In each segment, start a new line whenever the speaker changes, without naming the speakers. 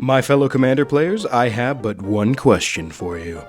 My fellow Commander players, I have but one question for you.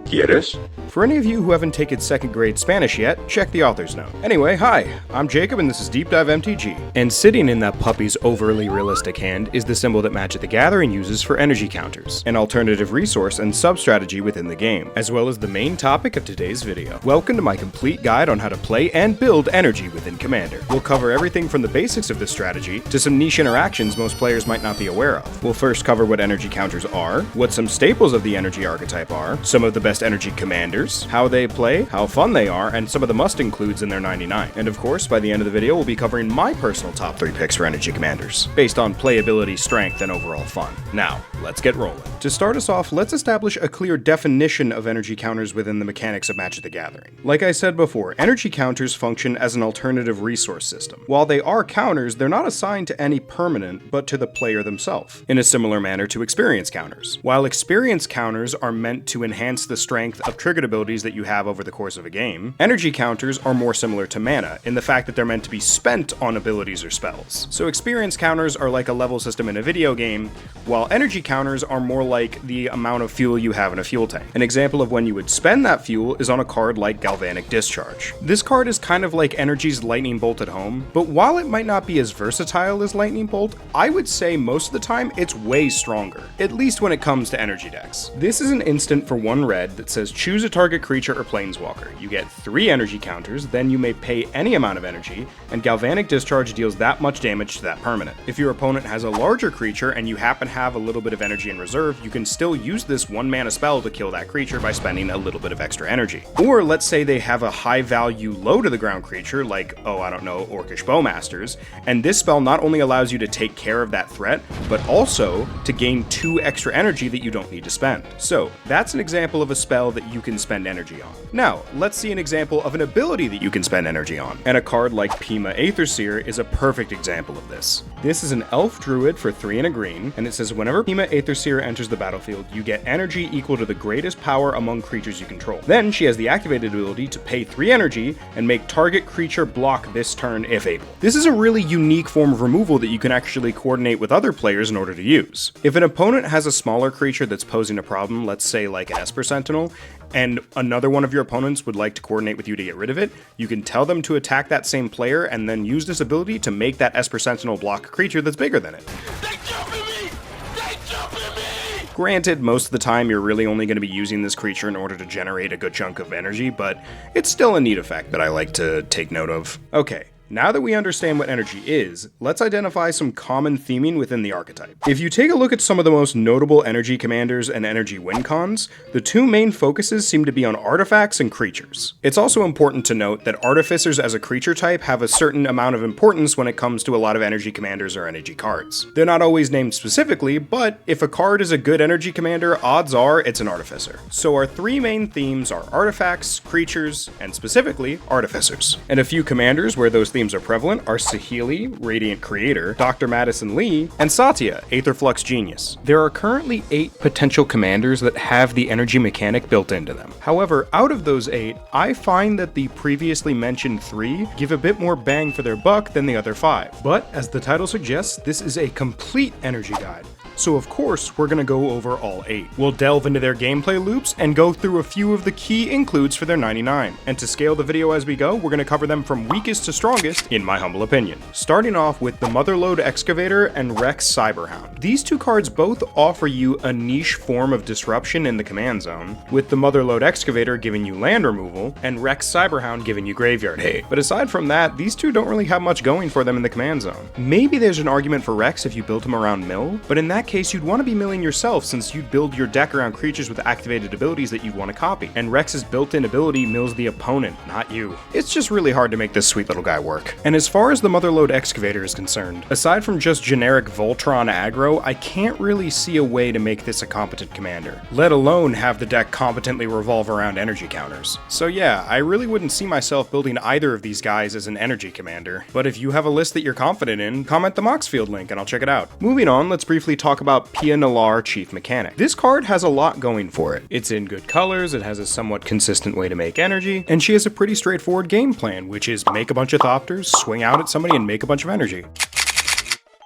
¿Quieres?
For any of you who haven't taken 2nd grade Spanish yet, check the author's note. Anyway, hi, I'm Jacob and this is Deep Dive MTG. And sitting in that puppy's overly realistic hand is the symbol that Magic the Gathering uses for energy counters, an alternative resource and sub-strategy within the game, as well as the main topic of today's video. Welcome to my complete guide on how to play and build energy within Commander. We'll cover everything from the basics of this strategy to some niche interactions most players might not be aware of. We'll first cover what energy counters are, what some staples of the energy archetype are, some of the best energy commanders, how they play, how fun they are, and some of the must-includes in their 99. And of course, by the end of the video, we'll be covering my personal top 3 picks for energy commanders, based on playability, strength, and overall fun. Now, let's get rolling. To start us off, let's establish a clear definition of energy counters within the mechanics of Magic the Gathering. Like I said before, energy counters function as an alternative resource system. While they are counters, they're not assigned to any permanent, but to the player themselves, in a similar manner to experience counters. While experience counters are meant to enhance the strength of triggered abilities that you have over the course of a game, energy counters are more similar to mana, in the fact that they're meant to be spent on abilities or spells. So experience counters are like a level system in a video game, while energy counters are more like the amount of fuel you have in a fuel tank. An example of when you would spend that fuel is on a card like Galvanic Discharge. This card is kind of like Energy's Lightning Bolt at home, but while it might not be as versatile as Lightning Bolt, I would say most of the time it's way stronger, at least when it comes to energy decks. This is an instant for 1 red that says choose a target creature or planeswalker. You get 3 energy counters, then you may pay any amount of energy, and Galvanic Discharge deals that much damage to that permanent. If your opponent has a larger creature and you happen to have a little bit of energy in reserve, you can still use this 1 mana spell to kill that creature by spending a little bit of extra energy. Or let's say they have a high value low to the ground creature like, Orcish Bowmasters, and this spell not only allows you to take care of that threat, but also to gain 2 extra energy that you don't need to spend. So that's an example of a spell that you can spend energy on. Now, let's see an example of an ability that you can spend energy on, and a card like Pima Aetherseer is a perfect example of this. This is an elf druid for 3 and a green, and it says whenever Pima Aetherseer enters the battlefield, you get energy equal to the greatest power among creatures you control. Then she has the activated ability to pay 3 energy and make target creature block this turn if able. This is a really unique form of removal that you can actually coordinate with other players in order to use. If an opponent has a smaller creature that's posing a problem, let's say like an Esper Sentinel, and another one of your opponents would like to coordinate with you to get rid of it, you can tell them to attack that same player and then use this ability to make that Esper Sentinel block a creature that's bigger than it. They jump at me! They jump at me! Granted, most of the time you're really only going to be using this creature in order to generate a good chunk of energy, but it's still a neat effect that I like to take note of. Okay. Now that we understand what energy is, let's identify some common theming within the archetype. If you take a look at some of the most notable energy commanders and energy win cons, the 2 main focuses seem to be on artifacts and creatures. It's also important to note that artificers as a creature type have a certain amount of importance when it comes to a lot of energy commanders or energy cards. They're not always named specifically, but if a card is a good energy commander, odds are it's an artificer. So our 3 main themes are artifacts, creatures, and specifically artificers. And a few commanders where those themes are prevalent are Saheli, Radiant Creator, Dr. Madison Li, and Satya, Aetherflux Genius. There are currently 8 potential commanders that have the energy mechanic built into them. However, out of those 8, I find that the previously mentioned 3 give a bit more bang for their buck than the other 5. But as the title suggests, this is a complete energy guide. So of course, we're gonna go over all 8. We'll delve into their gameplay loops and go through a few of the key includes for their 99. And to scale the video as we go, we're gonna cover them from weakest to strongest, in my humble opinion. Starting off with the Motherlode Excavator and Rex Cyberhound. These 2 cards both offer you a niche form of disruption in the command zone, with the Motherlode Excavator giving you land removal, and Rex Cyberhound giving you graveyard hate. But aside from that, these 2 don't really have much going for them in the command zone. Maybe there's an argument for Rex if you built him around mill, but in that case you'd want to be milling yourself since you'd build your deck around creatures with activated abilities that you'd want to copy, and Rex's built-in ability mills the opponent, not you. It's just really hard to make this sweet little guy work. And as far as the Motherlode Excavator is concerned, aside from just generic Voltron aggro, I can't really see a way to make this a competent commander, let alone have the deck competently revolve around energy counters. So yeah, I really wouldn't see myself building either of these guys as an energy commander, but if you have a list that you're confident in, comment the Moxfield link and I'll check it out. Moving on, let's briefly talk about Pia Nalaar, Chief Mechanic. This card has a lot going for it. It's in good colors, it has a somewhat consistent way to make energy, and she has a pretty straightforward game plan, which is make a bunch of Thopters, swing out at somebody, and make a bunch of energy.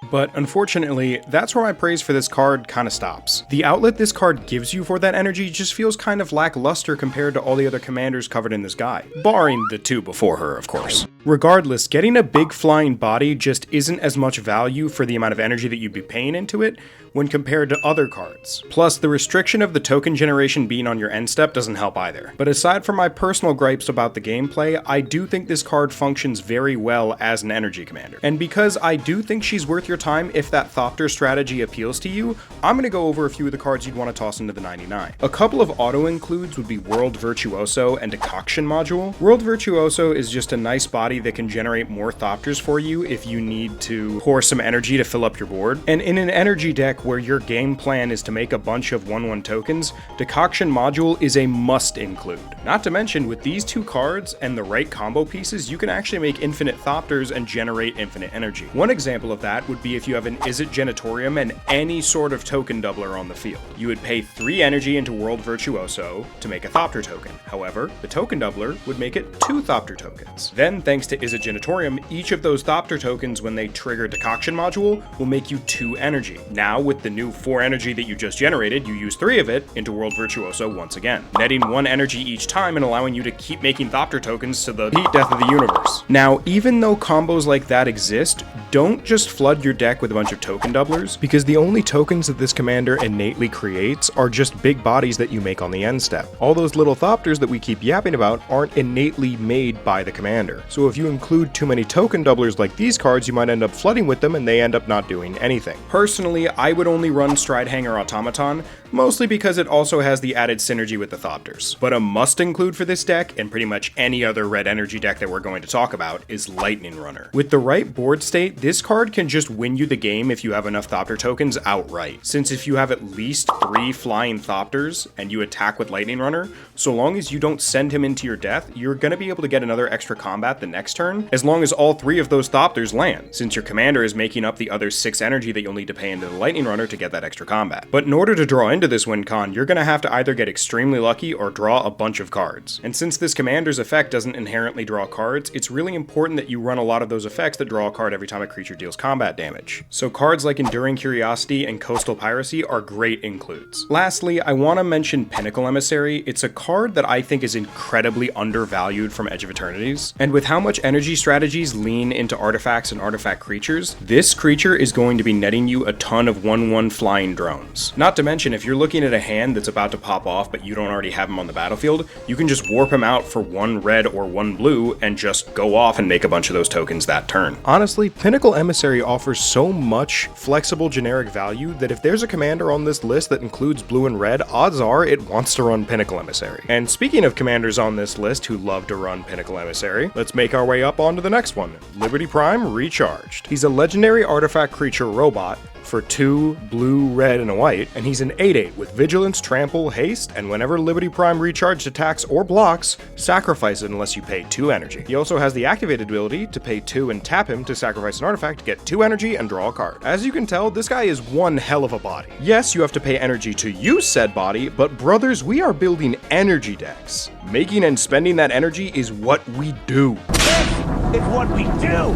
But unfortunately, that's where my praise for this card kinda stops. The outlet this card gives you for that energy just feels kind of lackluster compared to all the other commanders covered in this guide. Barring the two before her, of course. Regardless, getting a big flying body just isn't as much value for the amount of energy that you'd be paying into it when compared to other cards. Plus, the restriction of the token generation being on your end step doesn't help either. But aside from my personal gripes about the gameplay, I do think this card functions very well as an energy commander. And because I do think she's worth your time if that Thopter strategy appeals to you, I'm going to go over a few of the cards you'd want to toss into the 99. A couple of auto-includes would be World Virtuoso and Decoction Module. World Virtuoso is just a nice body that can generate more Thopters for you if you need to pour some energy to fill up your board. And in an energy deck where your game plan is to make a bunch of 1/1 tokens, Decoction Module is a must include. Not to mention, with these two cards and the right combo pieces, you can actually make infinite Thopters and generate infinite energy. One example of that would be if you have an Izzet Genitorium and any sort of token doubler on the field. You would pay 3 energy into World Virtuoso to make a Thopter token. However, the token doubler would make it 2 Thopter tokens. Then, thanks to Izzet Genitorium, each of those Thopter tokens, when they trigger Decoction Module, will make you 2 energy. Now, with the new 4 energy that you just generated, you use 3 of it into World Virtuoso once again, netting 1 energy each time and allowing you to keep making Thopter tokens to the heat death of the universe. Now, even though combos like that exist, don't just flood your deck with a bunch of token doublers, because the only tokens that this commander innately creates are just big bodies that you make on the end step. All those little Thopters that we keep yapping about aren't innately made by the commander. So if you include too many token doublers like these cards, you might end up flooding with them and they end up not doing anything. Personally, I would only run Stridehanger Automaton, mostly because it also has the added synergy with the Thopters. But a must include for this deck, and pretty much any other red energy deck that we're going to talk about, is Lightning Runner. With the right board state, this card can just win you the game if you have enough Thopter tokens outright. Since if you have at least 3 flying Thopters and you attack with Lightning Runner, so long as you don't send him into your death, you're going to be able to get another extra combat the next turn, as long as all 3 of those Thopters land, since your commander is making up the other 6 energy that you'll need to pay into the Lightning Runner to get that extra combat. But in order to draw into this win con, you're going to have to either get extremely lucky or draw a bunch of cards. And since this commander's effect doesn't inherently draw cards, it's really important that you run a lot of those effects that draw a card every time a creature deals combat damage. So cards like Enduring Curiosity and Coastal Piracy are great includes. Lastly, I want to mention Pinnacle Emissary. It's a card that I think is incredibly undervalued from Edge of Eternities, and with how much energy strategies lean into artifacts and artifact creatures, this creature is going to be netting you a ton of 1/1 flying drones. Not to mention, if you're looking at a hand that's about to pop off but you don't already have him on the battlefield, you can just warp him out for 1 red or 1 blue and just go off and make a bunch of those tokens that turn. Honestly, Pinnacle Emissary offers so much flexible generic value that if there's a commander on this list that includes blue and red, odds are it wants to run Pinnacle Emissary. And speaking of commanders on this list who love to run Pinnacle Emissary, let's make our way up onto the next one, Liberty Prime Recharged. He's a legendary artifact creature robot for 2 blue, red, and a white, and he's an 8/8 with Vigilance, Trample, Haste, and whenever Liberty Prime Recharged attacks or blocks, sacrifice it unless you pay 2 energy. He also has the activated ability to pay 2 and tap him to sacrifice an artifact to get 2 energy and draw a card. As you can tell, this guy is one hell of a body. Yes, you have to pay energy to use said body, but brothers, we are building energy decks. Making and spending that energy is what we do.
This is what we do!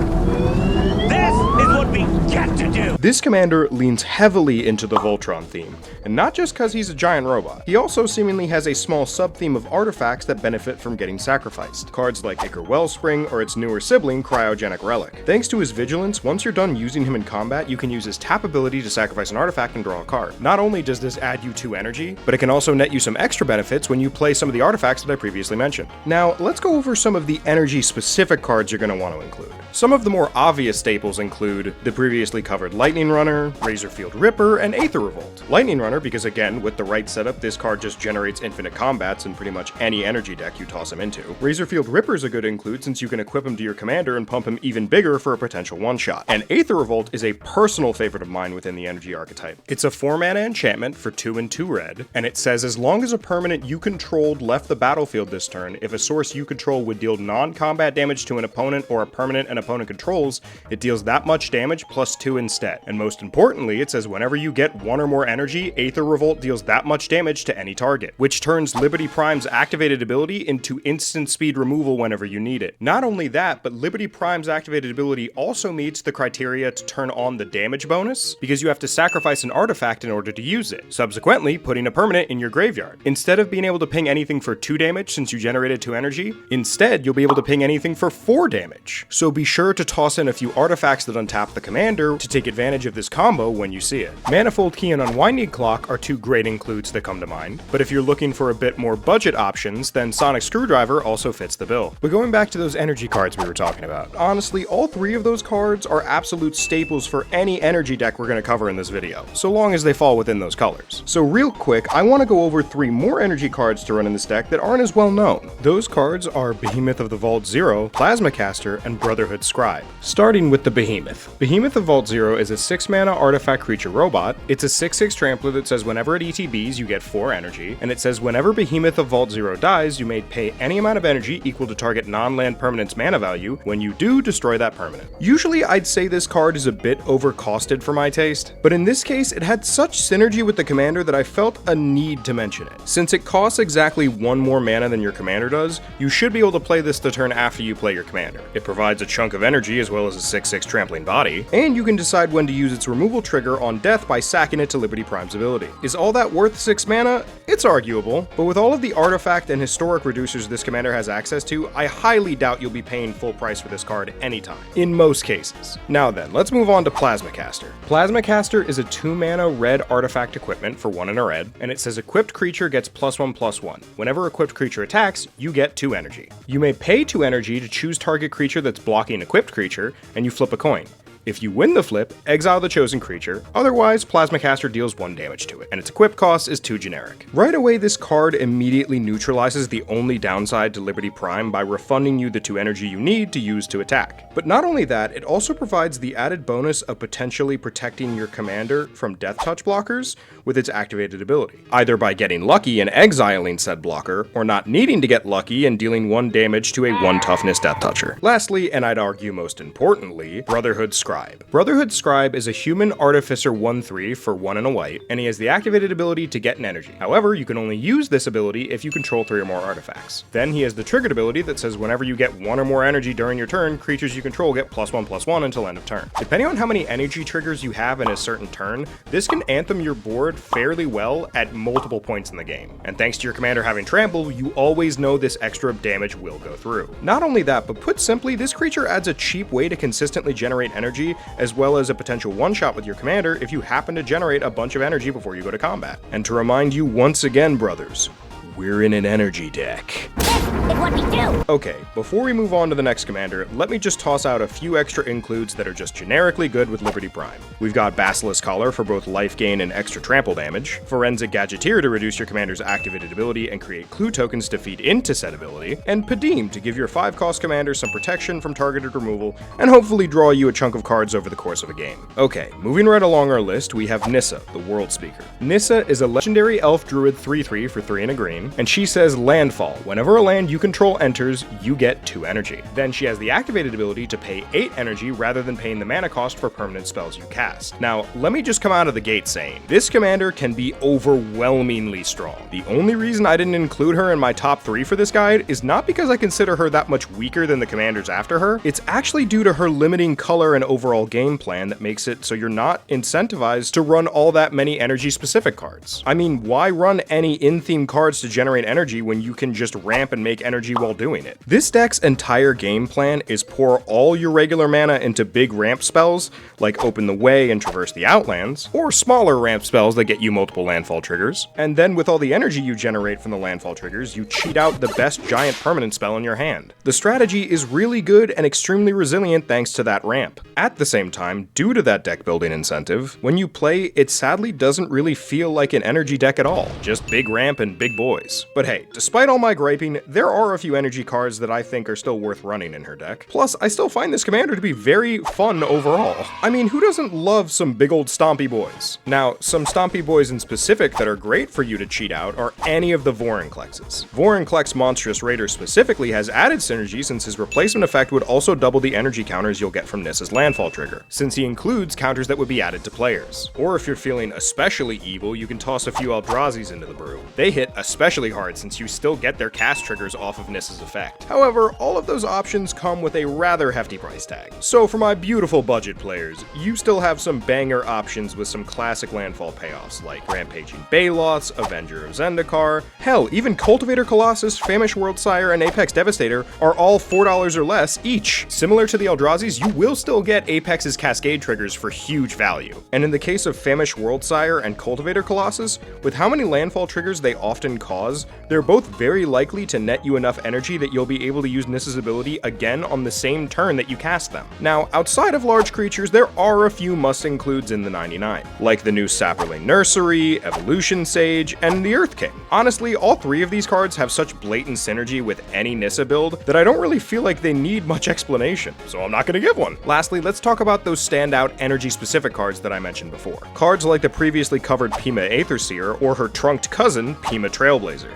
This is what we get to do!
This commander leans heavily into the Voltron theme, and not just because he's a giant robot. He also seemingly has a small sub-theme of artifacts that benefit from getting sacrificed. Cards like Ichor Wellspring or its newer sibling, Cryogenic Relic. Thanks to his vigilance, once you're done using him in combat, you can use his tap ability to sacrifice an artifact and draw a card. Not only does this add you 2 energy, but it can also net you some extra benefits when you play some of the artifacts that I previously mentioned. Now, let's go over some of the energy-specific cards you're going to want to include. Some of the more obvious staples include the previously covered Lightning Runner, Razorfield Ripper, and Aether Revolt. Lightning Runner because again, with the right setup, this card just generates infinite combats in pretty much any energy deck you toss him into. Razorfield Ripper is a good include since you can equip him to your commander and pump him even bigger for a potential one-shot. And Aether Revolt is a personal favorite of mine within the energy archetype. It's a 4-mana enchantment for 2 and 2 red, and it says as long as a permanent you controlled left the battlefield this turn, if a source you control would deal non-combat damage to an opponent or a permanent an opponent controls, it deals that much damage plus 2 instead. And most importantly, it says whenever you get 1 or more energy, Aether Revolt deals that much damage to any target, which turns Liberty Prime's activated ability into instant speed removal whenever you need it. Not only that, but Liberty Prime's activated ability also meets the criteria to turn on the damage bonus, because you have to sacrifice an artifact in order to use it, subsequently putting a permanent in your graveyard. Instead of being able to ping anything for 2 damage since you generated 2 energy, instead you'll be able to ping anything for 4 damage. So be sure to toss in a few artifacts that untap the commander to take advantage of this combo when you see it. Manifold Key and Unwinding Clock are 2 great includes that come to mind, but if you're looking for a bit more budget options, then Sonic Screwdriver also fits the bill. But going back to those energy cards we were talking about, honestly, all 3 of those cards are absolute staples for any energy deck we're going to cover in this video, so long as they fall within those colors. So real quick, I want to go over 3 more energy cards to run in this deck that aren't as well known. Those cards are Behemoth of the Vault Zero, Plasma Caster, and Brotherhood Scribe. Starting with the Behemoth. Behemoth of Vault Zero is a 6-mana artifact creature robot. It's a 6/6 trampler that says whenever it ETBs, you get 4 energy, and it says whenever Behemoth of Vault Zero dies, you may pay any amount of energy equal to target non-land permanent's mana value. When you do, destroy that permanent. Usually I'd say this card is a bit overcosted for my taste, but in this case it had such synergy with the commander that I felt a need to mention it. Since it costs exactly 1 more mana than your commander does, you should be able to play this the turn after you play your commander. It provides a chunk of energy as well as a 6/6 trampling body, and you can decide when to use its removal trigger on death by sacking it to Liberty Prime's ability. Is all that worth 6 mana? It's arguable, but with all of the artifact and historic reducers this commander has access to, I highly doubt you'll be paying full price for this card anytime, in most cases. Now then, let's move on to Plasma Caster. Plasma Caster is a 2-mana red artifact equipment for 1 and a red, and it says equipped creature gets +1/+1. Whenever equipped creature attacks, you get 2 energy. You may pay 2 energy to choose target creature that's blocking equipped creature, and you flip a coin. If you win the flip, exile the chosen creature, otherwise Plasma Caster deals 1 damage to it, and its equip cost is 2 generic. Right away, this card immediately neutralizes the only downside to Liberty Prime by refunding you the 2 energy you need to use to attack. But not only that, it also provides the added bonus of potentially protecting your commander from death touch blockers with its activated ability, either by getting lucky and exiling said blocker, or not needing to get lucky and dealing 1 damage to a 1 toughness death toucher. Lastly, and I'd argue most importantly, Brotherhood Scribe. Brotherhood Scribe is a human artificer 1/3 for 1 and a white, and he has the activated ability to get an energy. However, you can only use this ability if you control 3 or more artifacts. Then he has the triggered ability that says whenever you get 1 or more energy during your turn, creatures you control get +1/+1 until end of turn. Depending on how many energy triggers you have in a certain turn, this can anthem your board fairly well at multiple points in the game. And thanks to your commander having trample, you always know this extra damage will go through. Not only that, but put simply, this creature adds a cheap way to consistently generate energy, as well as a potential one-shot with your commander if you happen to generate a bunch of energy before you go to combat. And to remind you once again, brothers, we're in an energy deck.
It's what we do!
Okay, before we move on to the next commander, let me just toss out a few extra includes that are just generically good with Liberty Prime. We've got Basilisk Collar for both life gain and extra trample damage, Forensic Gadgeteer to reduce your commander's activated ability and create clue tokens to feed into said ability, and Padim to give your 5-cost commander some protection from targeted removal, and hopefully draw you a chunk of cards over the course of a game. Okay, moving right along our list, we have Nissa, the World Speaker. Nissa is a legendary elf druid 3/3 for 3 and a green, and she says landfall. Whenever a land you control enters, you get 2 energy. Then she has the activated ability to pay 8 energy rather than paying the mana cost for permanent spells you cast. Now, let me just come out of the gate saying, this commander can be overwhelmingly strong. The only reason I didn't include her in my top 3 for this guide is not because I consider her that much weaker than the commanders after her, it's actually due to her limiting color and overall game plan that makes it so you're not incentivized to run all that many energy specific cards. I mean, why run any in-theme cards to generate energy when you can just ramp and make energy while doing it? This deck's entire game plan is pour all your regular mana into big ramp spells, like Open the Way and Traverse the Outlands, or smaller ramp spells that get you multiple landfall triggers, and then with all the energy you generate from the landfall triggers, you cheat out the best giant permanent spell in your hand. The strategy is really good and extremely resilient thanks to that ramp. At the same time, due to that deck building incentive, when you play, it sadly doesn't really feel like an energy deck at all, just big ramp and big boys. boys. But hey, despite all my griping, there are a few energy cards that I think are still worth running in her deck. Plus, I still find this commander to be very fun overall. I mean, who doesn't love some big old stompy boys? Now, some stompy boys in specific that are great for you to cheat out are any of the Vorinclexes. Vorinclex Monstrous Raider specifically has added synergy since his replacement effect would also double the energy counters you'll get from Nissa's landfall trigger, since he includes counters that would be added to players. Or if you're feeling especially evil, you can toss a few Eldrazi's into the brew. They hit especially hard since you still get their cast triggers off of Nissa's effect. However, all of those options come with a rather hefty price tag. So for my beautiful budget players, you still have some banger options with some classic landfall payoffs like Rampaging Baloths, Avenger of Zendikar, hell, even Cultivator Colossus, Famish Worldsire, and Apex Devastator are all $4 or less each. Similar to the Eldrazi's, you will still get Apex's Cascade triggers for huge value. And in the case of Famish Worldsire and Cultivator Colossus, with how many landfall triggers they often cause, they're both very likely to net you enough energy that you'll be able to use Nissa's ability again on the same turn that you cast them. Now, outside of large creatures, there are a few must-includes in the 99, like the new Saproling Nursery, Evolution Sage, and the Earth King. Honestly, all three of these cards have such blatant synergy with any Nissa build that I don't really feel like they need much explanation, so I'm not gonna give one. Lastly, let's talk about those standout energy-specific cards that I mentioned before. Cards like the previously covered Pima Aetherseer or her trunked cousin, Pima Trailblazer.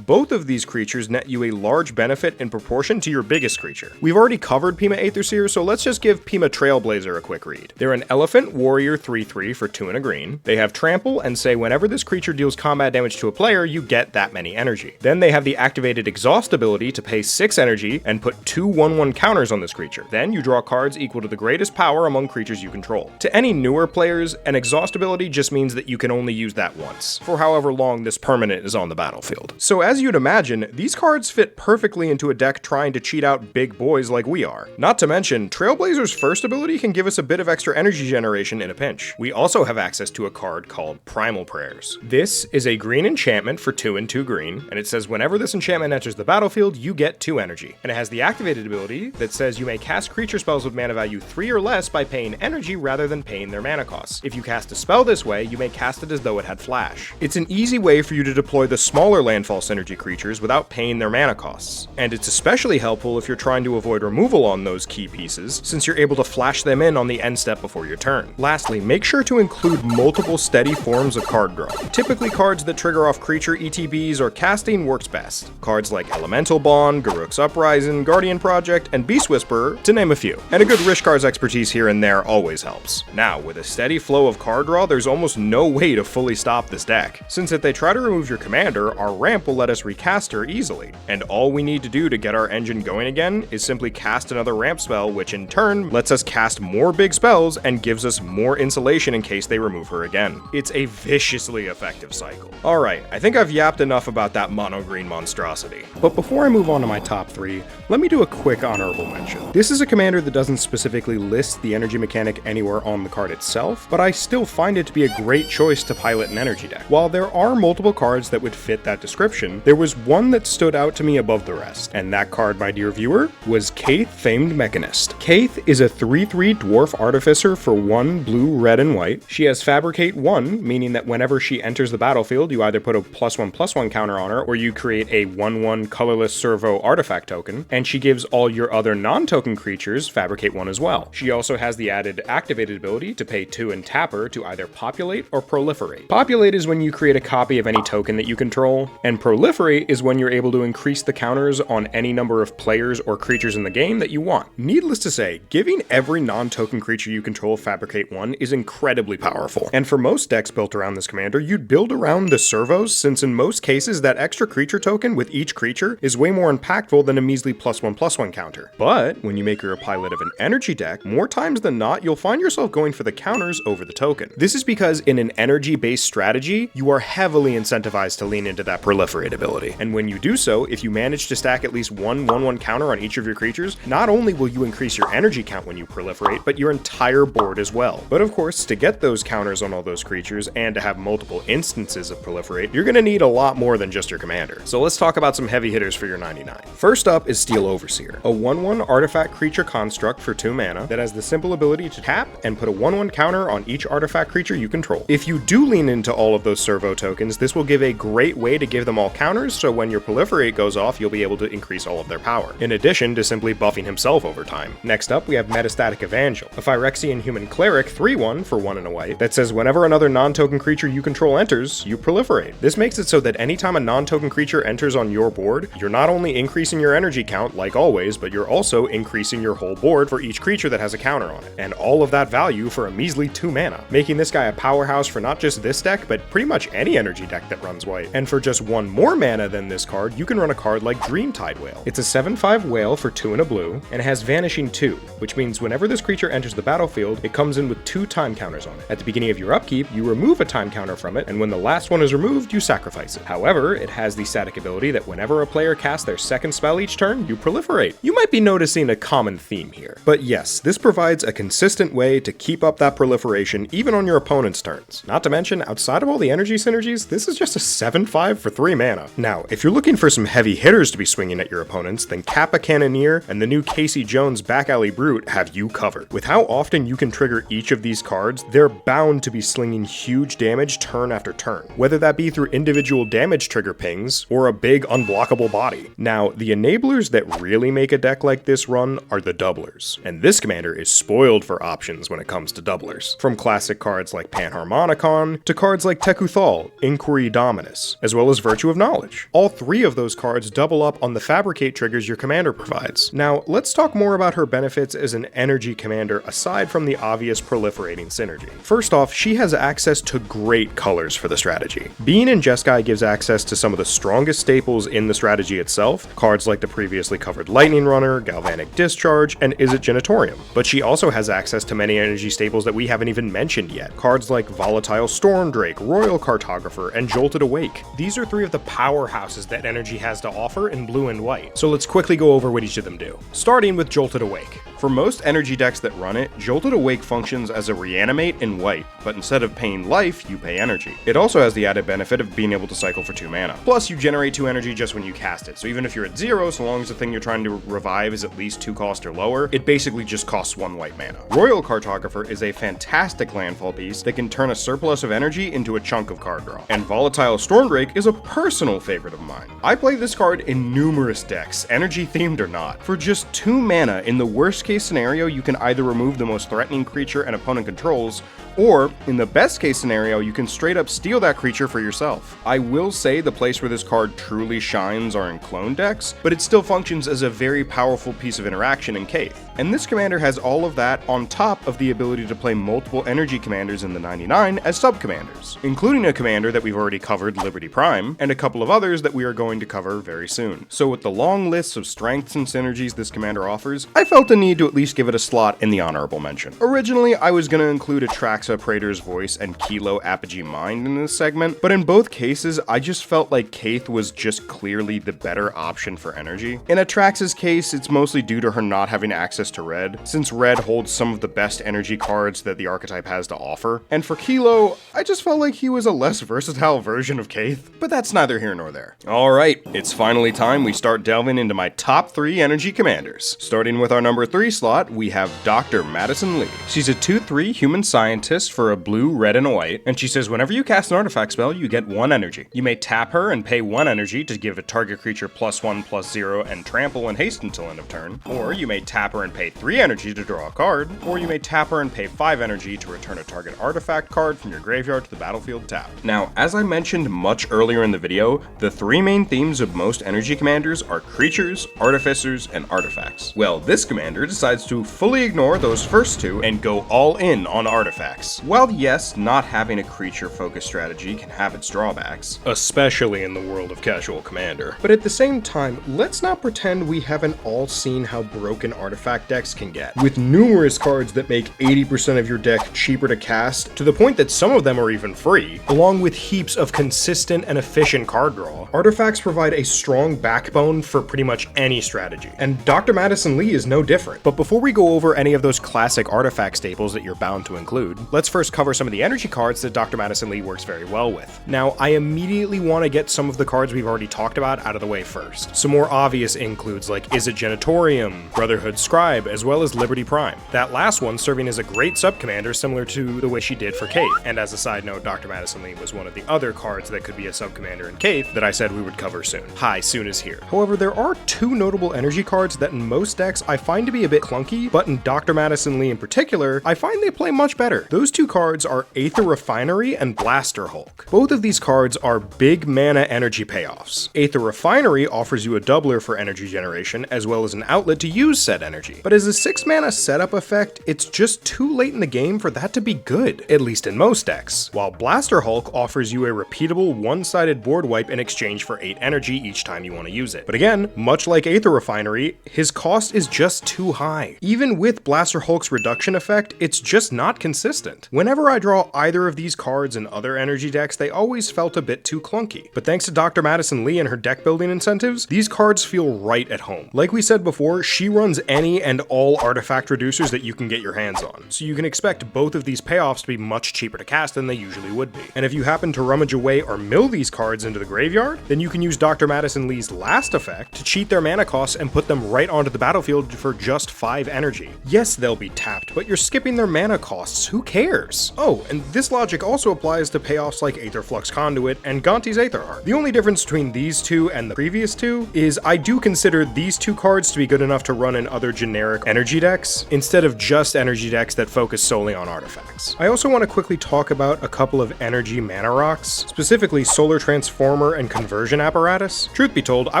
Both of these creatures net you a large benefit in proportion to your biggest creature. We've already covered Pima Aetherseer, so let's just give Pima Trailblazer a quick read. They're an Elephant Warrior 3/3 for 2 and a green. They have Trample and say whenever this creature deals combat damage to a player, you get that many energy. Then they have the activated Exhaust ability to pay 6 energy and put 2 1/1 counters on this creature. Then you draw cards equal to the greatest power among creatures you control. To any newer players, an Exhaust ability just means that you can only use that once, for however long this permanent is on the battlefield. So as you'd imagine, these cards fit perfectly into a deck trying to cheat out big boys like we are. Not to mention, Trailblazer's first ability can give us a bit of extra energy generation in a pinch. We also have access to a card called Primal Prayers. This is a green enchantment for 2 and 2 green, and it says whenever this enchantment enters the battlefield, you get 2 energy. And it has the activated ability that says you may cast creature spells with mana value 3 or less by paying energy rather than paying their mana costs. If you cast a spell this way, you may cast it as though it had flash. It's an easy way for you to deploy the smaller landfall synergy creatures without paying their mana costs. And it's especially helpful if you're trying to avoid removal on those key pieces, since you're able to flash them in on the end step before your turn. Lastly, make sure to include multiple steady forms of card draw. Typically cards that trigger off creature ETBs or casting works best. Cards like Elemental Bond, Garruk's Uprising, Guardian Project, and Beast Whisperer, to name a few. And a good Rishkar's expertise here and there always helps. Now, with a steady flow of card draw, there's almost no way to fully stop this deck, since if they try to remove your commander, our ramp will let us recast her easily, and all we need to do to get our engine going again is simply cast another ramp spell, which in turn lets us cast more big spells and gives us more insulation in case they remove her again. It's a viciously effective cycle. Alright, I think I've yapped enough about that mono green monstrosity. But before I move on to my top 3, let me do a quick honorable mention. This is a commander that doesn't specifically list the energy mechanic anywhere on the card itself, but I still find it to be a great choice to pilot an energy deck. While there are multiple cards that would fit that description, there was one that stood out to me above the rest, and that card, my dear viewer, was Kaith, Famed Mechanist. Kaith is a 3/3 dwarf artificer for 1 blue, red, and white. She has Fabricate 1, meaning that whenever she enters the battlefield, you either put a +1/+1 counter on her, or you create a 1/1 colorless servo artifact token, and she gives all your other non-token creatures Fabricate 1 as well. She also has the added activated ability to pay 2 and tap her to either populate or proliferate. Populate is when you create a copy of any token that you control, and proliferate is when you're able to increase the counters on any number of players or creatures in the game that you want. Needless to say, giving every non-token creature you control Fabricate 1 is incredibly powerful. And for most decks built around this commander, you'd build around the servos, since in most cases that extra creature token with each creature is way more impactful than a measly +1/+1 counter. But when you make her a pilot of an energy deck, more times than not, you'll find yourself going for the counters over the token. This is because in an energy-based strategy, you are heavily incentivized to lean into that proliferate ability. ability. And when you do so, if you manage to stack at least one 1/1 counter on each of your creatures, not only will you increase your energy count when you proliferate, but your entire board as well. But of course, to get those counters on all those creatures and to have multiple instances of proliferate, you're gonna need a lot more than just your commander. So let's talk about some heavy hitters for your 99. First up is Steel Overseer, a 1/1 artifact creature construct for 2 mana that has the simple ability to tap and put a 1/1 counter on each artifact creature you control. If you do lean into all of those servo tokens, this will give a great way to give them all counters, so when your proliferate goes off, you'll be able to increase all of their power, in addition to simply buffing himself over time. Next up, we have Metastatic Evangel, a Phyrexian human cleric 3/1 for 1 and a white that says whenever another non-token creature you control enters, you proliferate. This makes it so that anytime a non-token creature enters on your board, you're not only increasing your energy count like always, but you're also increasing your whole board for each creature that has a counter on it. And all of that value for a measly 2 mana, making this guy a powerhouse for not just this deck, but pretty much any energy deck that runs white. And for just 1 more mana than this card, you can run a card like Dreamtide Whale. It's a 7/5 whale for 2 and a blue, and it has Vanishing 2, which means whenever this creature enters the battlefield, it comes in with 2 time counters on it. At the beginning of your upkeep, you remove a time counter from it, and when the last one is removed, you sacrifice it. However, it has the static ability that whenever a player casts their second spell each turn, you proliferate. You might be noticing a common theme here. But yes, this provides a consistent way to keep up that proliferation even on your opponent's turns. Not to mention, outside of all the energy synergies, this is just a 7/5 for 3 mana. Now, if you're looking for some heavy hitters to be swinging at your opponents, then Kappa Cannoneer and the new Casey Jones Back Alley Brute have you covered. With how often you can trigger each of these cards, they're bound to be slinging huge damage turn after turn, whether that be through individual damage trigger pings or a big unblockable body. Now, the enablers that really make a deck like this run are the doublers, and this commander is spoiled for options when it comes to doublers. From classic cards like Panharmonicon to cards like Tekuthal, Inquiry Dominus, as well as Virtue of Knowledge. All 3 of those cards double up on the Fabricate triggers your commander provides. Now, let's talk more about her benefits as an energy commander aside from the obvious proliferating synergy. First off, she has access to great colors for the strategy. Being in Jeskai gives access to some of the strongest staples in the strategy itself, cards like the previously covered Lightning Runner, Galvanic Discharge, and Izzet Genitorium. But she also has access to many energy staples that we haven't even mentioned yet, cards like Volatile Stormdrake, Royal Cartographer, and Jolted Awake. These are 3 of the powerhouses that energy has to offer in blue and white, so let's quickly go over what each of them do. Starting with Jolted Awake. For most energy decks that run it, Jolted Awake functions as a reanimate in white, but instead of paying life, you pay energy. It also has the added benefit of being able to cycle for 2 mana. Plus, you generate 2 energy just when you cast it, so even if you're at 0, so long as the thing you're trying to revive is at least 2 cost or lower, it basically just costs 1 white mana. Royal Cartographer is a fantastic landfall piece that can turn a surplus of energy into a chunk of card draw. And Volatile Stormdrake is a personal favorite of mine. I play this card in numerous decks, energy themed or not. For just 2 mana, in the worst case scenario, you can either remove the most threatening creature an opponent controls, or in the best case scenario, you can straight up steal that creature for yourself. I will say the place where this card truly shines are in clone decks, but it still functions as a very powerful piece of interaction in Kaith. And this commander has all of that on top of the ability to play multiple energy commanders in the 99 as sub-commanders, including a commander that we've already covered, Liberty Prime, and a couple of others that we are going to cover very soon. So with the long lists of strengths and synergies this commander offers, I felt the need to at least give it a slot in the honorable mention. Originally, I was going to include Atraxa Praetor's Voice and Kilo Apogee Mind in this segment, but in both cases, I just felt like Kaith was just clearly the better option for energy. In Atraxa's case, it's mostly due to her not having access to red, since red holds some of the best energy cards that the archetype has to offer. And for Kilo, I just felt like he was a less versatile version of Kaith, but that's neither here nor there. Alright, it's finally time we start delving into my top 3 energy commanders. Starting with our number 3 slot, we have Dr. Madison Li. She's a 2/3 human scientist for a blue, red, and a white, and she says whenever you cast an artifact spell, you get 1 energy. You may tap her and pay 1 energy to give a target creature +1/+0 and trample and haste until end of turn, or you may tap her and pay 3 energy to draw a card, or you may tap her and pay 5 energy to return a target artifact card from your graveyard to the battlefield tapped. Now, as I mentioned much earlier in the video, the 3 main themes of most energy commanders are creatures, artificers, and artifacts. Well, this commander, to decides to fully ignore those first two and go all in on artifacts. While yes, not having a creature-focused strategy can have its drawbacks, especially in the world of Casual Commander, but at the same time, let's not pretend we haven't all seen how broken artifact decks can get, with numerous cards that make 80% of your deck cheaper to cast, to the point that some of them are even free, along with heaps of consistent and efficient card draw. Artifacts provide a strong backbone for pretty much any strategy, and Dr. Madison Li is no different. But before we go over any of those classic artifact staples that you're bound to include, let's first cover some of the energy cards that Dr. Madison Li works very well with. Now, I immediately want to get some of the cards we've already talked about out of the way first. Some more obvious includes like Is It Genitorium, Brotherhood Scribe, as well as Liberty Prime. That last one serving as a great sub-commander similar to the way she did for Kate. And as a side note, Dr. Madison Li was one of the other cards that could be a sub-commander in Kate that I said we would cover soon. Hi, soon is here. However, there are two notable energy cards that in most decks I find to be a bit clunky, but in Dr. Madison Li in particular, I find they play much better. Those two cards are Aether Refinery and Blaster Hulk. Both of these cards are big mana energy payoffs. Aether Refinery offers you a doubler for energy generation, as well as an outlet to use said energy. But as a 6 mana setup effect, it's just too late in the game for that to be good, at least in most decks. While Blaster Hulk offers you a repeatable one-sided board wipe in exchange for 8 energy each time you want to use it. But again, much like Aether Refinery, his cost is just too high. Even with Blaster Hulk's reduction effect, it's just not consistent. Whenever I draw either of these cards in other energy decks, they always felt a bit too clunky. But thanks to Dr. Madison Li and her deck building incentives, these cards feel right at home. Like we said before, she runs any and all artifact reducers that you can get your hands on, so you can expect both of these payoffs to be much cheaper to cast than they usually would be. And if you happen to rummage away or mill these cards into the graveyard, then you can use Dr. Madison Li's last effect to cheat their mana costs and put them right onto the battlefield for just 5 energy. Yes, they'll be tapped, but you're skipping their mana costs, who cares? Oh, and this logic also applies to payoffs like Aetherflux Conduit and Gonti's Aetherheart. The only difference between these two and the previous two is I do consider these two cards to be good enough to run in other generic energy decks, instead of just energy decks that focus solely on artifacts. I also want to quickly talk about a couple of energy mana rocks, specifically Solar Transformer and Conversion Apparatus. Truth be told, I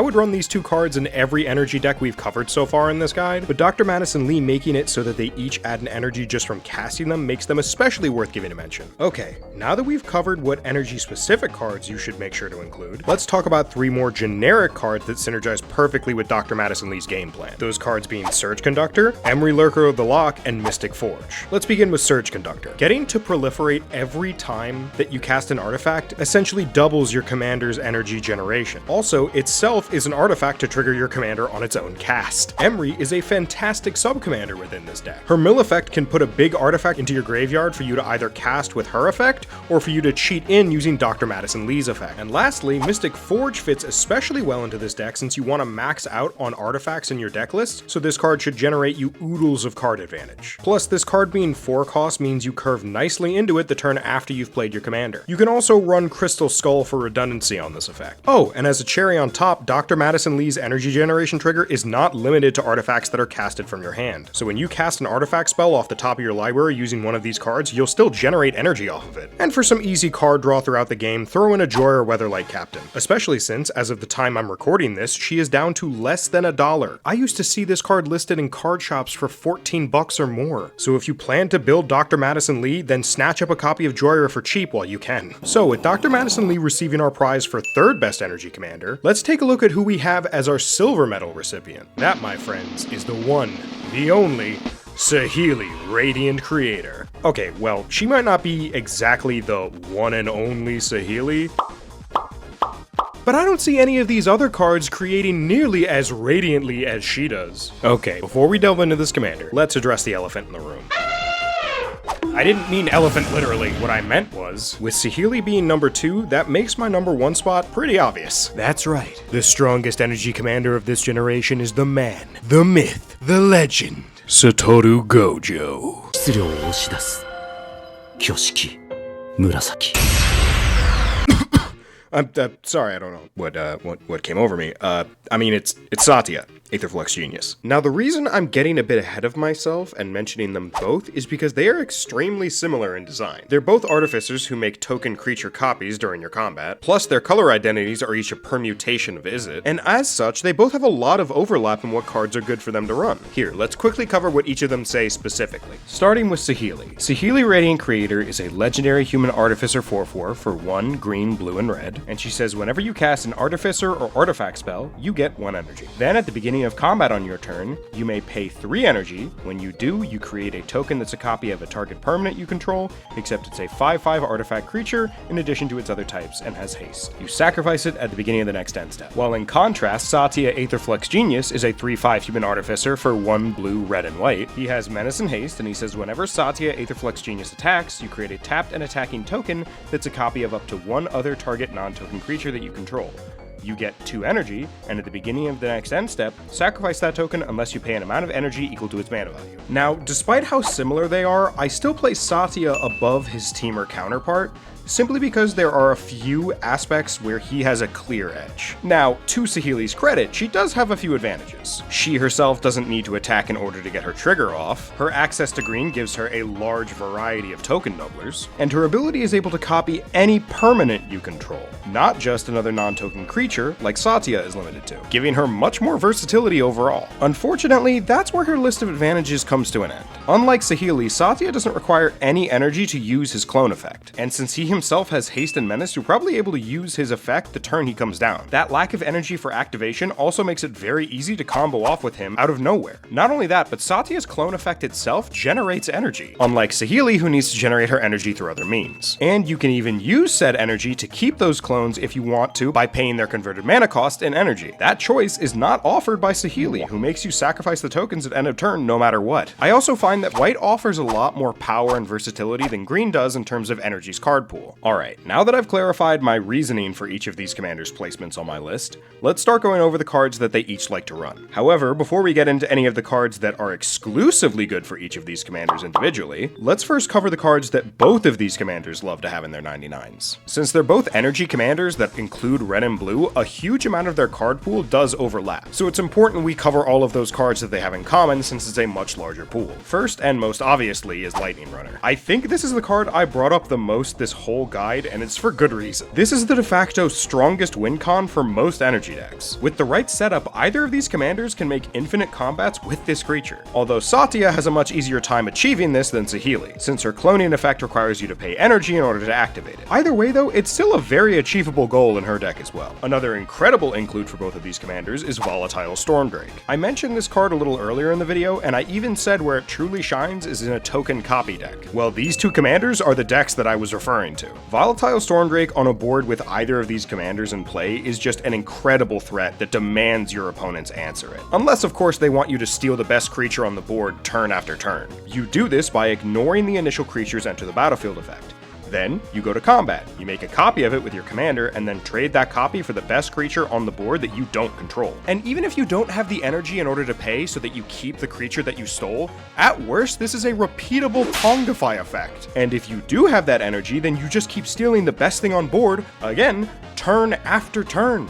would run these two cards in every energy deck we've covered so far in this guide, but Dr. Madison Li making it so that they each add an energy just from casting them makes them especially worth giving a mention. Okay, now that we've covered what energy specific cards you should make sure to include, let's talk about 3 more generic cards that synergize perfectly with Dr. Madison Li's game plan. Those cards being Surge Conductor, Emry Lurker of the Loch, and Mystic Forge. Let's begin with Surge Conductor. Getting to proliferate every time that you cast an artifact essentially doubles your commander's energy generation. Also, itself is an artifact to trigger your commander on its own cast. Emry is a fantastic sub-commander within this deck. Her mill effect can put a big artifact into your graveyard for you to either cast with her effect, or for you to cheat in using Dr. Madison Li's effect. And lastly, Mystic Forge fits especially well into this deck since you want to max out on artifacts in your deck list, so this card should generate you oodles of card advantage. Plus, this card being 4 cost means you curve nicely into it the turn after you've played your commander. You can also run Crystal Skull for redundancy on this effect. Oh, and as a cherry on top, Dr. Madison Li's energy generation trigger is not limited to artifacts that are casted from your hand. So when you cast an artifact spell off the top of your library using one of these cards, you'll still generate energy off of it. And for some easy card draw throughout the game, throw in a Joy or Weatherlight Captain. Especially since, as of the time I'm recording this, she is down to less than $1. I used to see this card listed in card shops for $14 or more. So if you plan to build Dr. Madison Li, then snatch up a copy of Joyer for cheap while you can. So with Dr. Madison Li receiving our prize for 3rd best energy commander, let's take a look at who we have as our silver medal recipient. That, my friends, is the one, the only, Saheli, Radiant Creator. Okay, well, she might not be exactly the one and only Saheli, but I don't see any of these other cards creating nearly as radiantly as she does. Okay, before we delve into this commander, let's address the elephant in the room. I didn't mean elephant literally. What I meant was, with Saheli being number 2, that makes my number 1 spot pretty obvious. That's right. The strongest energy commander of this generation is the man, the myth, the legend, Satoru Gojo.
質量を押し出す挙式紫
I'm sorry, I don't know what came over me. I mean, it's Satya. Aetherflux Genius. Now the reason I'm getting a bit ahead of myself and mentioning them both is because they are extremely similar in design. They're both artificers who make token creature copies during your combat, plus their color identities are each a permutation of Izzet, and as such, they both have a lot of overlap in what cards are good for them to run. Here, let's quickly cover what each of them say specifically. Starting with Saheli. Saheli Radiant Creator is a legendary human artificer 4/4 for 1 green, blue, and red, and she says whenever you cast an artificer or artifact spell, you get 1 energy. Then at the beginning of combat on your turn, you may pay 3 energy. When you do, you create a token that's a copy of a target permanent you control, except it's a 5/5 artifact creature in addition to its other types and has haste. You sacrifice it at the beginning of the next end step. While in contrast, Satya Aetherflux Genius is a 3/5 human artificer for 1 blue, red, and white. He has menace and haste, and he says whenever Satya Aetherflux Genius attacks, you create a tapped and attacking token that's a copy of up to 1 other target non-token creature that you control. You get 2 energy, and at the beginning of the next end step, sacrifice that token unless you pay an amount of energy equal to its mana value. Now, despite how similar they are, I still place Satya above his teamer counterpart, simply because there are a few aspects where he has a clear edge. Now, to Saheli's credit, she does have a few advantages. She herself doesn't need to attack in order to get her trigger off, her access to green gives her a large variety of token doublers, and her ability is able to copy any permanent you control, not just another non-token creature like Satya is limited to, giving her much more versatility overall. Unfortunately, that's where her list of advantages comes to an end. Unlike Saheli, Satya doesn't require any energy to use his clone effect, and since he himself has haste and menace, you're probably able to use his effect the turn he comes down. That lack of energy for activation also makes it very easy to combo off with him out of nowhere. Not only that, but Satya's clone effect itself generates energy, unlike Saheli who needs to generate her energy through other means. And you can even use said energy to keep those clones if you want to by paying their converted mana cost in energy. That choice is not offered by Saheli, who makes you sacrifice the tokens at end of turn no matter what. I also find that white offers a lot more power and versatility than green does in terms of energy's card pool. Alright, now that I've clarified my reasoning for each of these commanders' placements on my list, let's start going over the cards that they each like to run. However, before we get into any of the cards that are exclusively good for each of these commanders individually, let's first cover the cards that both of these commanders love to have in their 99s. Since they're both energy commanders that include red and blue, a huge amount of their card pool does overlap, so it's important we cover all of those cards that they have in common since it's a much larger pool. First and most obviously is Lightning Runner. I think this is the card I brought up the most this whole guide, and it's for good reason. This is the de facto strongest win con for most energy decks. With the right setup, either of these commanders can make infinite combats with this creature, although Satya has a much easier time achieving this than Saheli, since her cloning effect requires you to pay energy in order to activate it. Either way though, it's still a very achievable goal in her deck as well. Another incredible include for both of these commanders is Volatile Stormdrake. I mentioned this card a little earlier in the video, and I even said where it truly shines is in a token copy deck. Well, these two commanders are the decks that I was referring to. Volatile Stormdrake on a board with either of these commanders in play is just an incredible threat that demands your opponents answer it. Unless, of course, they want you to steal the best creature on the board turn after turn. You do this by ignoring the initial creature's enter the battlefield effect. Then, you go to combat. You make a copy of it with your commander, and then trade that copy for the best creature on the board that you don't control. And even if you don't have the energy in order to pay so that you keep the creature that you stole, at worst, this is a repeatable Tongify effect. And if you do have that energy, then you just keep stealing the best thing on board, again, turn after turn.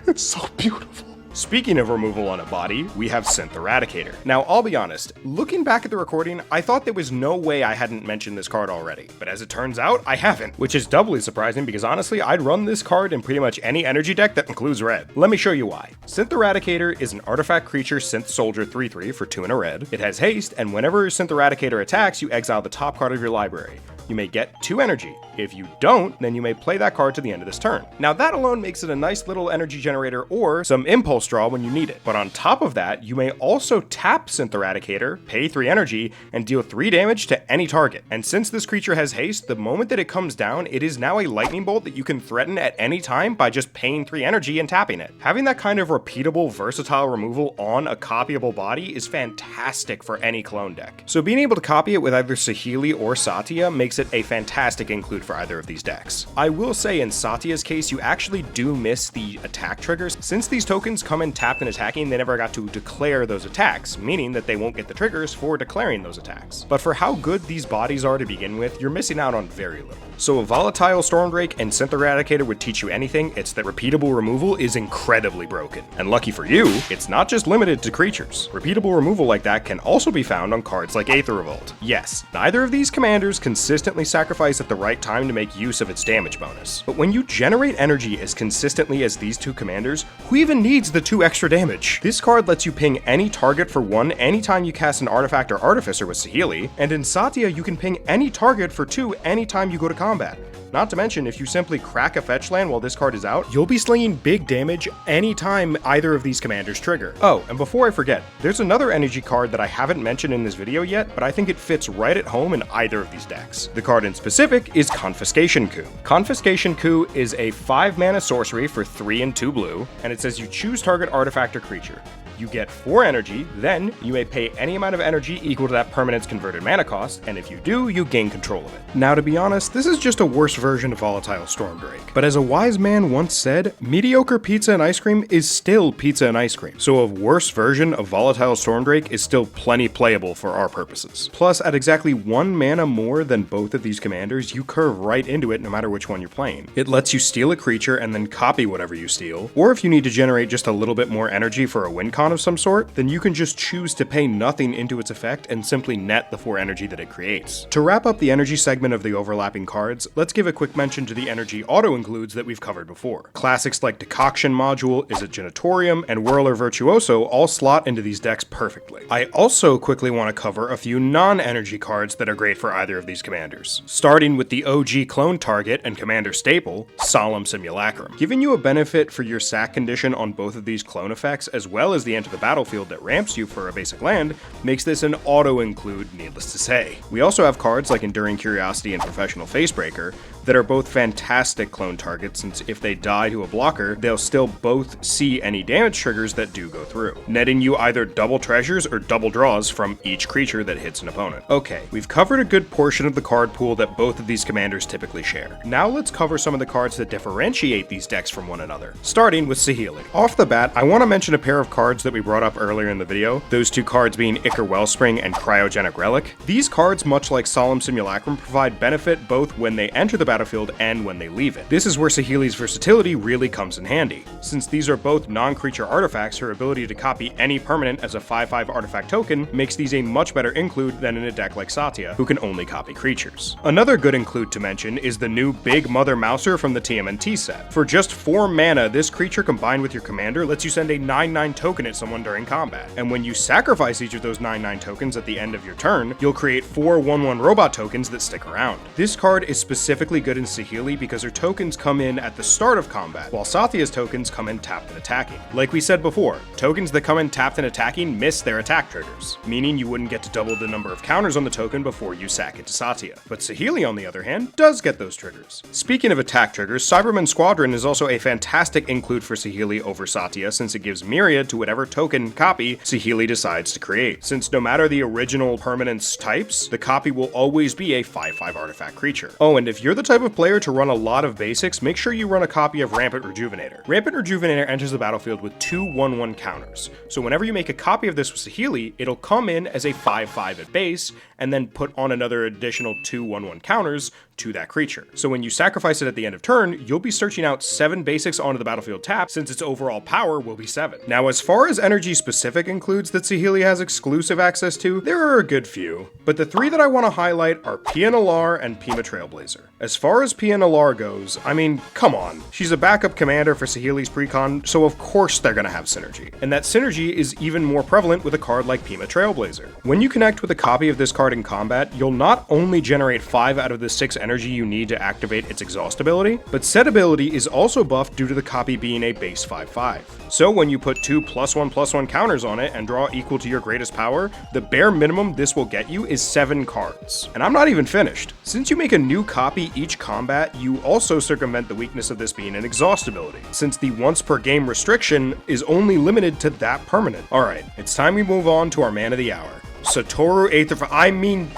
It's so beautiful. Speaking of removal on a body, we have Synth Eradicator. Now, I'll be honest, looking back at the recording, I thought there was no way I hadn't mentioned this card already, but as it turns out, I haven't, which is doubly surprising because honestly, I'd run this card in pretty much any energy deck that includes red. Let me show you why. Synth Eradicator is an artifact creature Synth Soldier 3/3 for 2 and a red. It has haste, and whenever Synth Eradicator attacks, you exile the top card of your library. You may get 2 energy. If you don't, then you may play that card to the end of this turn. Now that alone makes it a nice little energy generator or some impulse draw when you need it. But on top of that, you may also tap Synth Eradicator, pay 3 energy, and deal 3 damage to any target. And since this creature has haste, the moment that it comes down, it is now a lightning bolt that you can threaten at any time by just paying 3 energy and tapping it. Having that kind of repeatable, versatile removal on a copyable body is fantastic for any clone deck. So being able to copy it with either Saheli or Satya makes makes it a fantastic include for either of these decks. I will say in Satya's case, you actually do miss the attack triggers. Since these tokens come in tapped and attacking, they never got to declare those attacks, meaning that they won't get the triggers for declaring those attacks. But for how good these bodies are to begin with, you're missing out on very little. So a volatile Stormdrake and Synth Eradicator would teach you anything, it's that repeatable removal is incredibly broken. And lucky for you, it's not just limited to creatures. Repeatable removal like that can also be found on cards like Aether Revolt. Yes, neither of these commanders consistently sacrifice at the right time to make use of its damage bonus. But when you generate energy as consistently as these two commanders, who even needs the 2 extra damage? This card lets you ping any target for 1 anytime you cast an artifact or artificer with Saheli, and in Satya you can ping any target for 2 anytime you go to combat. Not to mention, if you simply crack a fetch land while this card is out, you'll be slinging big damage anytime either of these commanders trigger. Oh, and before I forget, there's another energy card that I haven't mentioned in this video yet, but I think it fits right at home in either of these decks. The card in specific is Confiscation Coup. Confiscation Coup is a 5-mana sorcery for 3 and 2 blue, and it says you choose target artifact or creature. You get 4 energy, then you may pay any amount of energy equal to that permanent's converted mana cost, and if you do, you gain control of it. Now to be honest, this is just a worse version of Volatile Stormdrake. But as a wise man once said, mediocre pizza and ice cream is still pizza and ice cream. So a worse version of Volatile Stormdrake is still plenty playable for our purposes. Plus, at exactly 1 mana more than both of these commanders, you curve right into it no matter which one you're playing. It lets you steal a creature and then copy whatever you steal, or if you need to generate just a little bit more energy for a win con of some sort, then you can just choose to pay nothing into its effect and simply net the 4 energy that it creates. To wrap up the energy segment of the overlapping cards, let's give a quick mention to the energy auto-includes that we've covered before. Classics like Decoction Module, Is It Genitorium, and Whirler Virtuoso all slot into these decks perfectly. I also quickly want to cover a few non-energy cards that are great for either of these commanders. Starting with the OG clone target and commander staple, Solemn Simulacrum. Giving you a benefit for your sack condition on both of these clone effects, as well as the enter the battlefield that ramps you for a basic land, makes this an auto-include, needless to say. We also have cards like Enduring Curiosity and Professional Facebreaker that are both fantastic clone targets, since if they die to a blocker, they'll still both see any damage triggers that do go through, netting you either double treasures or double draws from each creature that hits an opponent. Okay, we've covered a good portion of the card pool that both of these commanders typically share. Now let's cover some of the cards that differentiate these decks from one another, starting with Saheli. Off the bat, I want to mention a pair of cards that we brought up earlier in the video, those 2 cards being Ichor Wellspring and Cryogenic Relic. These cards, much like Solemn Simulacrum, provide benefit both when they enter the battlefield and when they leave it. This is where Saheli's versatility really comes in handy. Since these are both non-creature artifacts, her ability to copy any permanent as a 5/5 artifact token makes these a much better include than in a deck like Satya, who can only copy creatures. Another good include to mention is the new Big Mother Mouser from the TMNT set. For just 4 mana, this creature combined with your commander lets you send a 9/9 token at someone during combat. And when you sacrifice each of those 9/9 tokens at the end of your turn, you'll create 4 1/1 robot tokens that stick around. This card is specifically good in Saheli because her tokens come in at the start of combat, while Satya's tokens come in tapped and attacking. Like we said before, tokens that come in tapped and attacking miss their attack triggers, meaning you wouldn't get to double the number of counters on the token before you sack it to Satya. But Saheli, on the other hand, does get those triggers. Speaking of attack triggers, Cyberman Squadron is also a fantastic include for Saheli over Satya, since it gives myriad to whatever token copy Saheli decides to create. Since no matter the original permanence types, the copy will always be a 5/5 artifact creature. Oh, and if you're the type of player to run a lot of basics, make sure you run a copy of Rampant Rejuvenator. Rampant Rejuvenator enters the battlefield with 2 1/1 counters. So whenever you make a copy of this with Saheli, it'll come in as a 5/5 at base, and then put on another additional 2 1/1 counters to that creature. So when you sacrifice it at the end of turn, you'll be searching out 7 basics onto the battlefield tap, since its overall power will be 7. Now, as far as energy specific includes that Saheli has exclusive access to, there are a good few, but the 3 that I want to highlight are Pia Nalaar and Pima Trailblazer. As far as Pia Nalaar goes, I mean, come on. She's a backup commander for Saheli's precon, so of course they're gonna have synergy. And that synergy is even more prevalent with a card like Pima Trailblazer. When you connect with a copy of this card in combat, you'll not only generate 5 out of the 6 energy you need to activate its exhaust ability, but said ability is also buffed due to the copy being a base 5/5. So when you put 2 +1/+1 counters on it and draw equal to your greatest power, the bare minimum this will get you is 7 cards. And I'm not even finished. Since you make a new copy each combat, you also circumvent the weakness of this being an exhaust ability, since the once per game restriction is only limited to that permanent. Alright, it's time we move on to our man of the hour.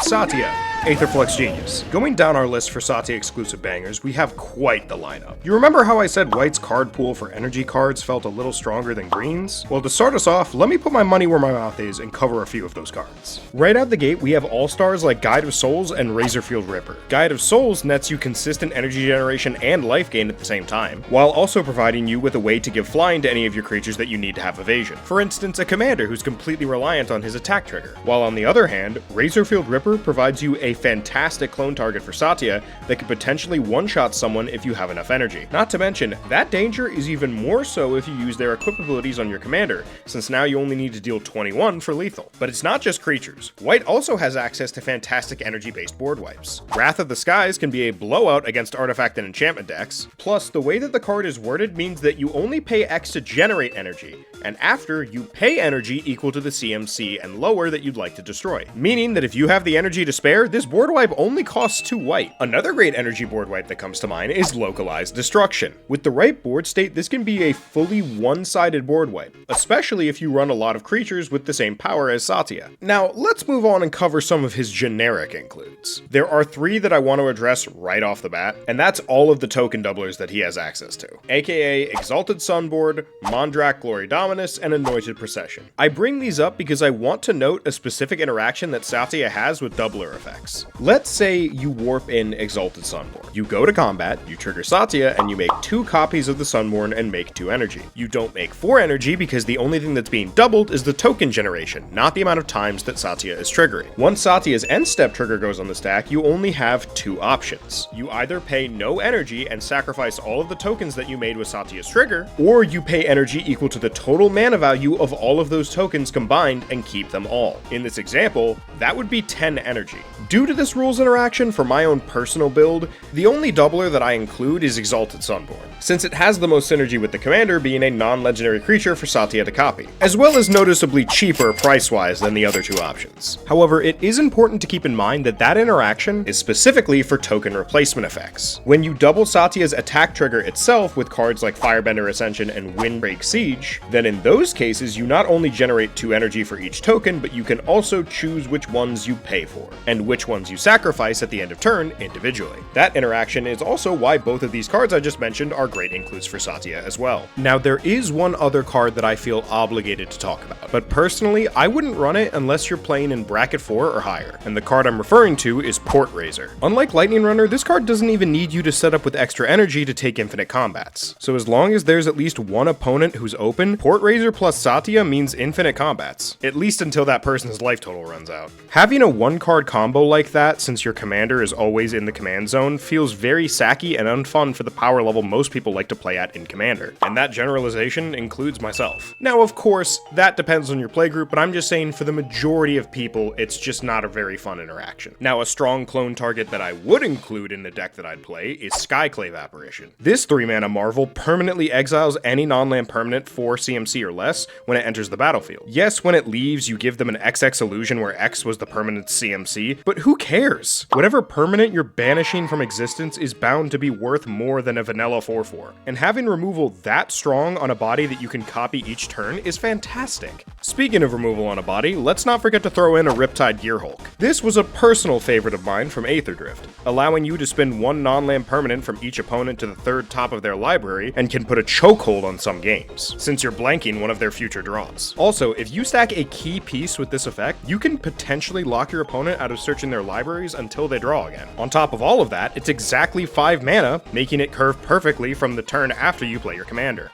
Satya Aetherflux Genius. Going down our list for Satya exclusive bangers, we have quite the lineup. You remember how I said White's card pool for energy cards felt a little stronger than Green's? Well, to start us off, let me put my money where my mouth is and cover a few of those cards. Right out the gate, we have all-stars like Guide of Souls and Razorfield Ripper. Guide of Souls nets you consistent energy generation and life gain at the same time, while also providing you with a way to give flying to any of your creatures that you need to have evasion. For instance, a commander who's completely reliant on his attack trigger. While on the other hand, Razorfield Ripper provides you a fantastic clone target for Satya that could potentially one-shot someone if you have enough energy. Not to mention, that danger is even more so if you use their equip abilities on your commander, since now you only need to deal 21 for lethal. But it's not just creatures. White also has access to fantastic energy-based board wipes. Wrath of the Skies can be a blowout against artifact and enchantment decks, plus the way that the card is worded means that you only pay X to generate energy, and after, you pay energy equal to the CMC and lower that you'd like to destroy. Meaning that if you have the energy to spare, this board wipe only costs 2 white. Another great energy board wipe that comes to mind is Localized Destruction. With the right board state, this can be a fully one-sided board wipe, especially if you run a lot of creatures with the same power as Satya. Now, let's move on and cover some of his generic includes. There are 3 that I want to address right off the bat, and that's all of the token doublers that he has access to, aka Exalted Sunboard, Mondrak Glory Dominus, and Anointed Procession. I bring these up because I want to note a specific interaction that Satya has with doubler effects. Let's say you warp in Exalted Sunborn. You go to combat, you trigger Satya, and you make 2 copies of the Sunborn and make 2 energy. You don't make 4 energy because the only thing that's being doubled is the token generation, not the amount of times that Satya is triggering. Once Satya's end step trigger goes on the stack, you only have 2 options. You either pay no energy and sacrifice all of the tokens that you made with Satya's trigger, or you pay energy equal to the total mana value of all of those tokens combined and keep them all. In this example, that would be 10 energy. Due to this rules interaction, for my own personal build, the only doubler that I include is Exalted Sunborn, since it has the most synergy with the commander being a non-legendary creature for Satya to copy, as well as noticeably cheaper price-wise than the other 2 options. However, it is important to keep in mind that that interaction is specifically for token replacement effects. When you double Satya's attack trigger itself with cards like Firebender Ascension and Windbreak Siege, then in those cases you not only generate 2 energy for each token, but you can also choose which ones you pay for, and which ones you sacrifice at the end of turn individually. That interaction is also why both of these cards I just mentioned are great includes for Satya as well. Now there is one other card that I feel obligated to talk about, but personally I wouldn't run it unless you're playing in bracket 4 or higher, and the card I'm referring to is Port Razor. Unlike Lightning Runner, this card doesn't even need you to set up with extra energy to take infinite combats. So as long as there's at least one opponent who's open, Port Razor plus Satya means infinite combats, at least until that person's life total runs out. Having a 1-card combo like that, since your commander is always in the command zone, feels very sacky and unfun for the power level most people like to play at in Commander, and that generalization includes myself. Now of course, that depends on your playgroup, but I'm just saying for the majority of people, it's just not a very fun interaction. Now a strong clone target that I would include in the deck that I'd play is Skyclave Apparition. This 3-mana marvel permanently exiles any non-land permanent 4 CMC or less when it enters the battlefield. Yes, when it leaves, you give them an XX illusion where X was the permanent's CMC, but who cares? Whatever permanent you're banishing from existence is bound to be worth more than a vanilla 4/4, and having removal that strong on a body that you can copy each turn is fantastic. Speaking of removal on a body, let's not forget to throw in a Riptide Gearhulk. This was a personal favorite of mine from Aetherdrift, allowing you to spin 1 non-land permanent from each opponent to the 3rd top of their library and can put a chokehold on some games, since you're blanking one of their future draws. Also, if you stack a key piece with this effect, you can potentially lock your opponent out of searching their libraries until they draw again. On top of all of that, it's exactly 5 mana, making it curve perfectly from the turn after you play your commander.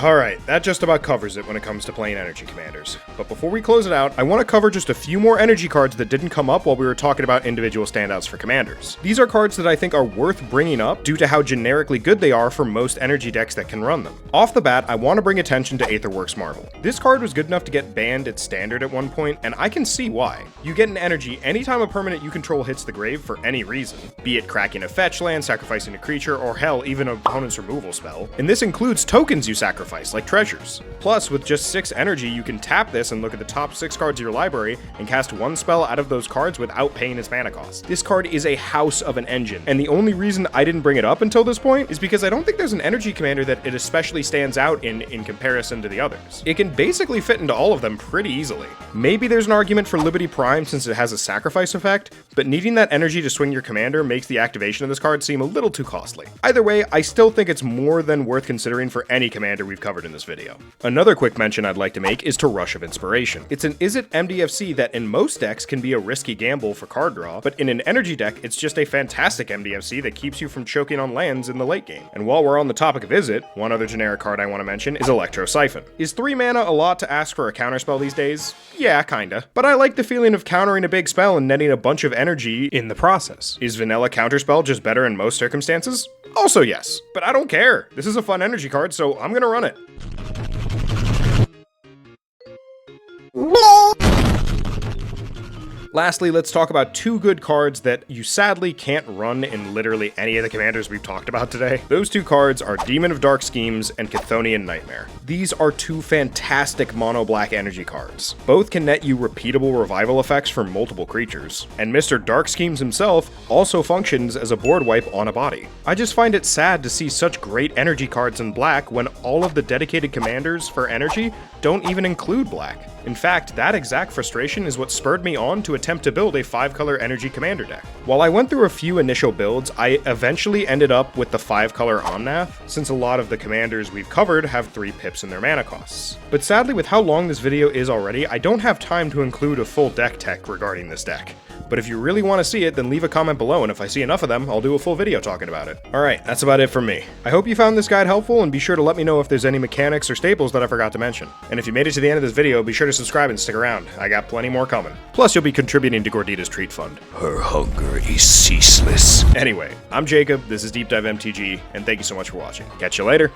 Alright, that just about covers it when it comes to playing energy commanders. But before we close it out, I want to cover just a few more energy cards that didn't come up while we were talking about individual standouts for commanders. These are cards that I think are worth bringing up due to how generically good they are for most energy decks that can run them. Off the bat, I want to bring attention to Aetherworks Marvel. This card was good enough to get banned at standard at one point, and I can see why. You get an energy anytime a permanent you control hits the grave for any reason, be it cracking effect, fetch land, sacrificing a creature, or hell, even an opponent's removal spell. And this includes tokens you sacrifice, like treasures. Plus, with just 6 energy, you can tap this and look at the top 6 cards of your library and cast 1 spell out of those cards without paying its mana cost. This card is a house of an engine, and the only reason I didn't bring it up until this point is because I don't think there's an energy commander that it especially stands out in comparison to the others. It can basically fit into all of them pretty easily. Maybe there's an argument for Liberty Prime since it has a sacrifice effect, but needing that energy to swing your commander makes the activation of this card seem a little too costly. Either way, I still think it's more than worth considering for any commander we've covered in this video. Another quick mention I'd like to make is to Rush of Inspiration. It's an Izzet MDFC that in most decks can be a risky gamble for card draw, but in an energy deck, it's just a fantastic MDFC that keeps you from choking on lands in the late game. And while we're on the topic of Izzet, one other generic card I want to mention is Electro Siphon. Is 3 mana a lot to ask for a counterspell these days? Yeah, kinda. But I like the feeling of countering a big spell and netting a bunch of energy in the process. Is vanilla counterspell just better in most circumstances? Also yes, but I don't care. This is a fun energy card, so I'm gonna run it. Lastly, let's talk about 2 good cards that you sadly can't run in literally any of the commanders we've talked about today. Those 2 cards are Demon of Dark Schemes and Chthonian Nightmare. These are 2 fantastic mono-black energy cards. Both can net you repeatable revival effects for multiple creatures, and Mr. Dark Schemes himself also functions as a board wipe on a body. I just find it sad to see such great energy cards in black when all of the dedicated commanders for energy don't even include black. In fact, that exact frustration is what spurred me on to attempt to build a 5-color energy commander deck. While I went through a few initial builds, I eventually ended up with the 5-color Omnath, since a lot of the commanders we've covered have 3 pips in their mana costs. But sadly, with how long this video is already, I don't have time to include a full deck tech regarding this deck. But if you really want to see it, then leave a comment below, and if I see enough of them, I'll do a full video talking about it. Alright, that's about it from me. I hope you found this guide helpful, and be sure to let me know if there's any mechanics or staples that I forgot to mention. And if you made it to the end of this video, be sure to subscribe and stick around. I got plenty more coming. Plus, you'll be contributing to Gordita's treat fund.
Her hunger is ceaseless.
Anyway, I'm Jacob, this is Deep Dive MTG, and thank you so much for watching. Catch you later!